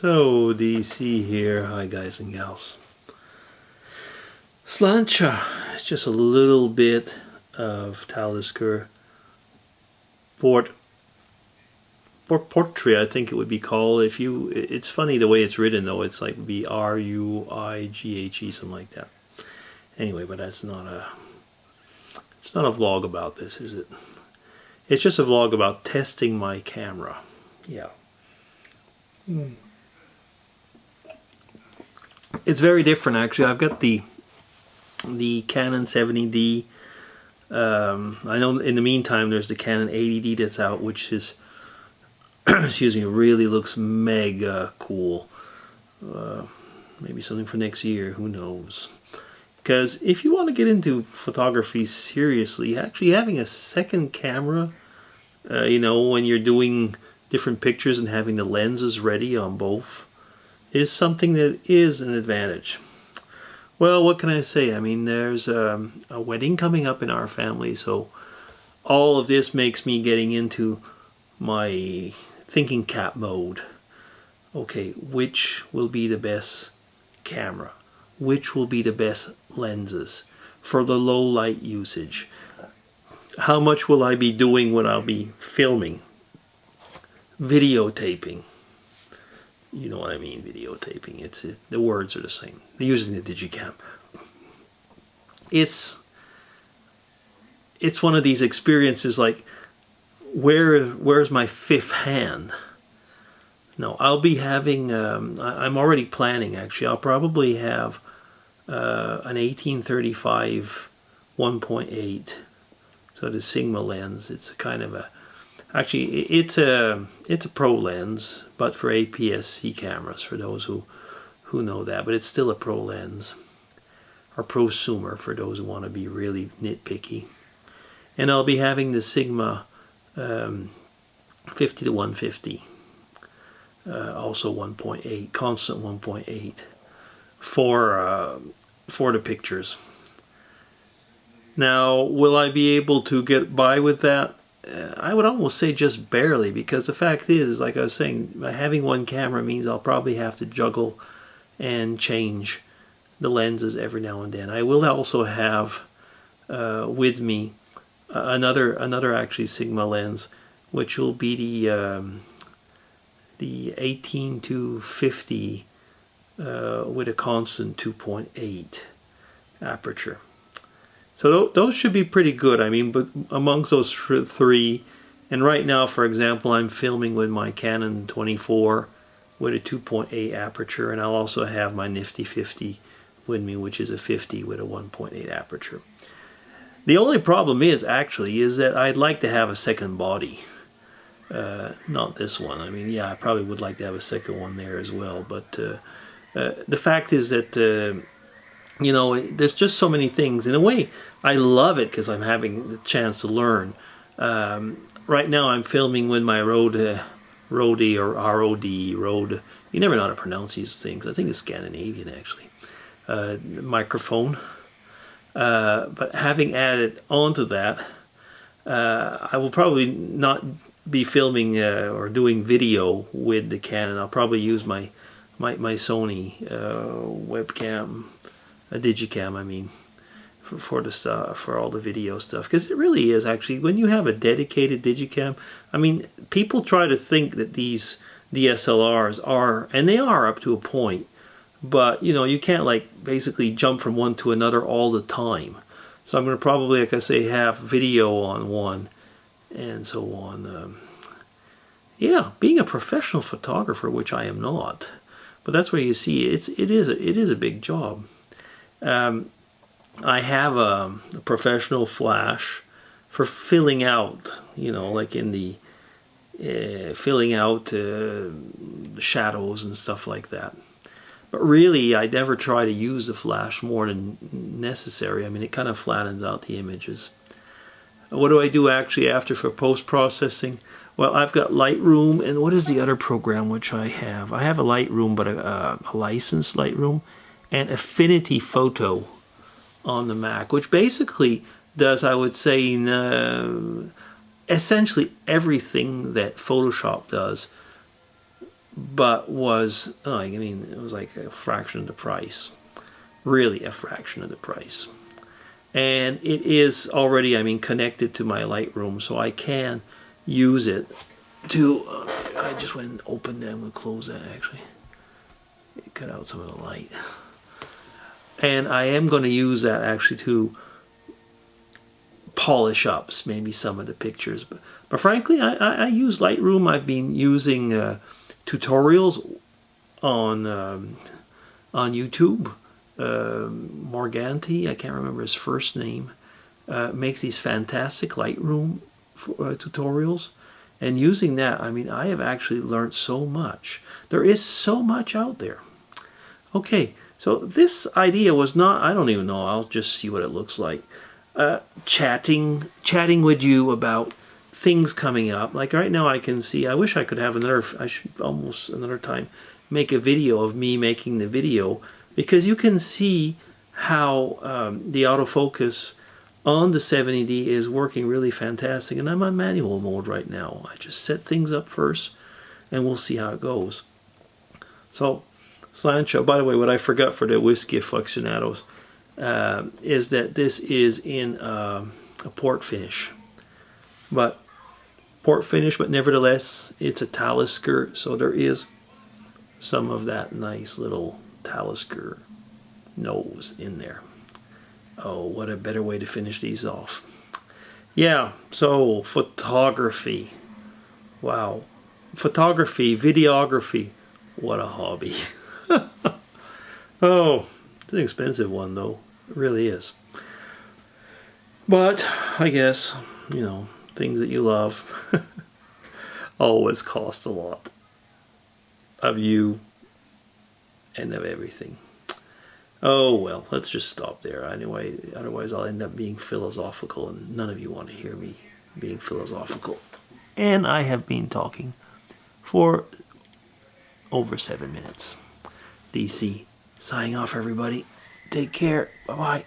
So DC here, hi guys and gals. Slancha, it's just a little bit of Talisker portrait, I think it would be called. It's funny the way it's written though. It's like B-R-U-I-G-H-E, something like that. Anyway, but it's not a vlog about this, is it? It's just a vlog about testing my camera. Yeah. It's very different actually. I've got the Canon 70D. I know in the meantime there's the Canon 80D that's out, which is excuse me, really looks mega cool. Maybe something for next year, who knows. Because if you want to get into photography seriously, actually having a second camera, you know, when you're doing different pictures and having the lenses ready on both, is something that is an advantage. Well, what can I say? I mean, there's a wedding coming up in our family, so all of this makes me getting into my thinking cap mode. Okay, which will be the best camera? Which will be the best lenses for the low light usage? How much will I be doing when I'll be filming? Videotaping. You know what I mean, videotaping. The words are the same. They're using the Digicam. It's one of these experiences like, where's my fifth hand? No, I'll be having, I'm already planning actually, I'll probably have an 1835 1.8, so the Sigma lens. It's a kind of a, actually it's a pro lens, but for APS-C cameras, for those who know that, but it's still a pro lens, or prosumer for those who want to be really nitpicky. And I'll be having the Sigma 50 to 150, also 1.8, constant 1.8 for the pictures. Now, will I be able to get by with that? I would almost say just barely, because the fact is, like I was saying, having one camera means I'll probably have to juggle and change the lenses every now and then. I will also have with me another actually Sigma lens, which will be the 18 to 50 with a constant 2.8 aperture. So those should be pretty good. I mean, but amongst those three, and right now, for example, I'm filming with my Canon 24 with a 2.8 aperture, and I'll also have my nifty 50 with me, which is a 50 with a 1.8 aperture. The only problem is that I'd like to have a second body. Not this one. I mean, yeah, I probably would like to have a second one there as well, but the fact is that you know, there's just so many things. In a way, I love it because I'm having the chance to learn. Right now I'm filming with my Rode, or R-O-D, Rode, you never know how to pronounce these things. I think it's Scandinavian actually. Microphone. But having added onto that, I will probably not be filming or doing video with the Canon. I'll probably use my Sony webcam, a Digicam, I mean, for the stuff, for all the video stuff, because it really is actually, when you have a dedicated Digicam, I mean, people try to think that these DSLRs are, and they are up to a point, but you know, you can't like basically jump from one to another all the time. So I'm going to probably, like I say, have video on one and so on. Yeah, being a professional photographer, which I am not, but that's where you see it is a big job. I have a professional flash for filling out, you know, like in the filling out the shadows and stuff like that. But really, I never try to use the flash more than necessary. I mean, it kind of flattens out the images. What do I do actually after for post-processing? Well, I've got Lightroom, and what is the other program which I have? I have a Lightroom, but a licensed Lightroom, and Affinity Photo on the Mac, which basically does, I would say, essentially everything that Photoshop does but was, I mean, it was like a fraction of the price. Really a fraction of the price. And it is already, I mean, connected to my Lightroom, so I can use it to, I just went and opened them and closed that actually. Cut out some of the light. And I am going to use that actually to polish up maybe some of the pictures. But frankly, I use Lightroom. I've been using tutorials on YouTube. Morganti, I can't remember his first name, makes these fantastic Lightroom tutorials. And using that, I mean, I have actually learned so much. There is so much out there. Okay, so this idea was not, I don't even know, I'll just see what it looks like. Chatting with you about things coming up. Like right now I can see, I wish I could have another, I should almost another time make a video of me making the video, because you can see how the autofocus on the 70D is working really fantastic. And I'm on manual mode right now. I just set things up first and we'll see how it goes. So slideshow, by the way, what I forgot for the whiskey aficionados is that this is in a port finish. But nevertheless it's a Talisker, so there is some of that nice little Talisker nose in there. Oh, what a better way to finish these off. Yeah, so photography. Wow. Photography, videography. What a hobby. Oh, it's an expensive one though. It really is. But I guess, you know, things that you love always cost a lot of you and of everything. Oh well, let's just stop there. Anyway, otherwise I'll end up being philosophical, and none of you want to hear me being philosophical. And I have been talking for over 7 minutes. DC, signing off everybody. Take care. Bye-bye.